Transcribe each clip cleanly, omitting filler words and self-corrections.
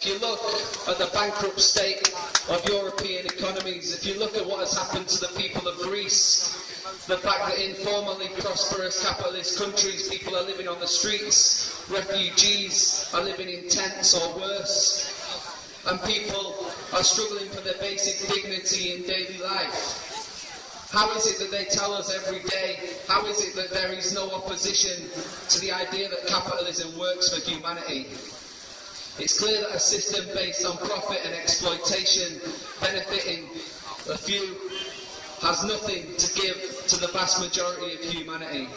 If you look at the bankrupt state of European economies, if you look at what has happened to the people of Greece, the fact that in formerly prosperous capitalist countries people are living on the streets, refugees are living in tents or worse, and people are struggling for their basic dignity in daily life. How is it that they tell us every day, how is it that there is no opposition to the idea that capitalism works for humanity? It's clear that a system based on profit and exploitation, benefiting a few, has nothing to give to the vast majority of humanity.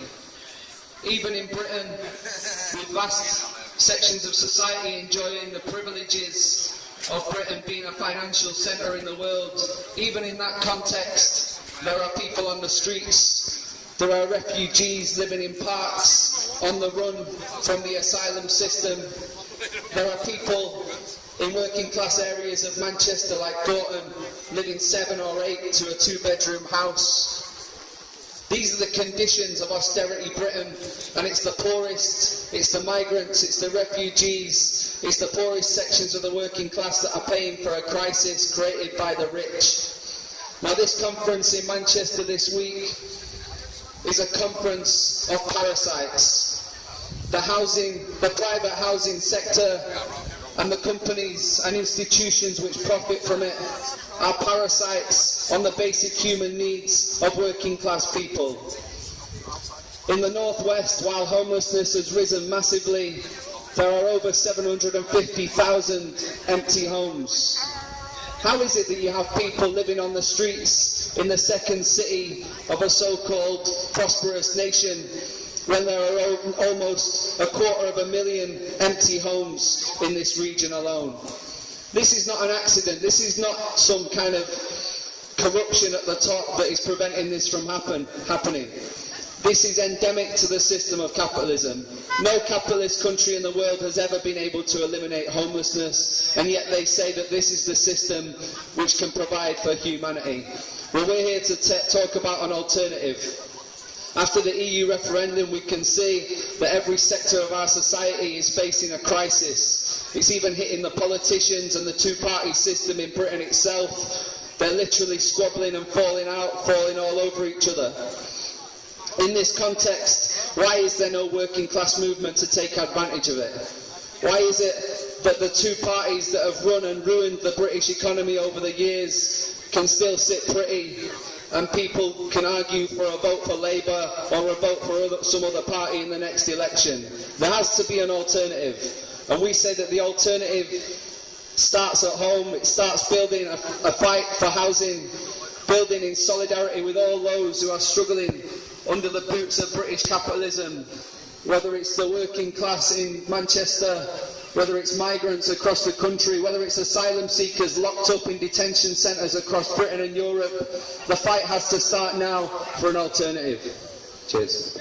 Even in Britain, with vast sections of society enjoying the privileges of Britain being a financial centre in the world, even in that context, there are people on the streets, there are refugees living in parks, on the run from the asylum system. There are people in working class areas of Manchester like Gorton living 7 or 8 to a 2-bedroom house. These are the conditions of austerity Britain, and it's the poorest, it's the migrants, it's the refugees, it's the poorest sections of the working class that are paying for a crisis created by the rich. Now this conference in Manchester this week is a conference of parasites. The private housing sector and the companies and institutions which profit from it are parasites on the basic human needs of working class people. In the northwest, while homelessness has risen massively, there are over 750,000 empty homes. How is it that you have people living on the streets in the second city of a so-called prosperous nation when there are almost 250,000 empty homes in this region alone? This is not an accident. This is not some kind of corruption at the top that is preventing this from happening. This is endemic to the system of capitalism. No capitalist country in the world has ever been able to eliminate homelessness, and yet they say that this is the system which can provide for humanity. Well, we're here to talk about an alternative. After the EU referendum, we can see that every sector of our society is facing a crisis. It's even hitting the politicians and the two-party system in Britain itself. They're literally squabbling and falling all over each other. In this context, why is there no working class movement to take advantage of it? Why is it that the two parties that have run and ruined the British economy over the years can still sit pretty, and people can argue for a vote for Labour or a vote for some other party in the next election? There has to be an alternative, and we say that the alternative starts at home. It starts building a fight for housing, building in solidarity with all those who are struggling under the boots of British capitalism, whether it's the working class in Manchester, whether it's migrants across the country, whether it's asylum seekers locked up in detention centres across Britain and Europe. The fight has to start now for an alternative. Cheers.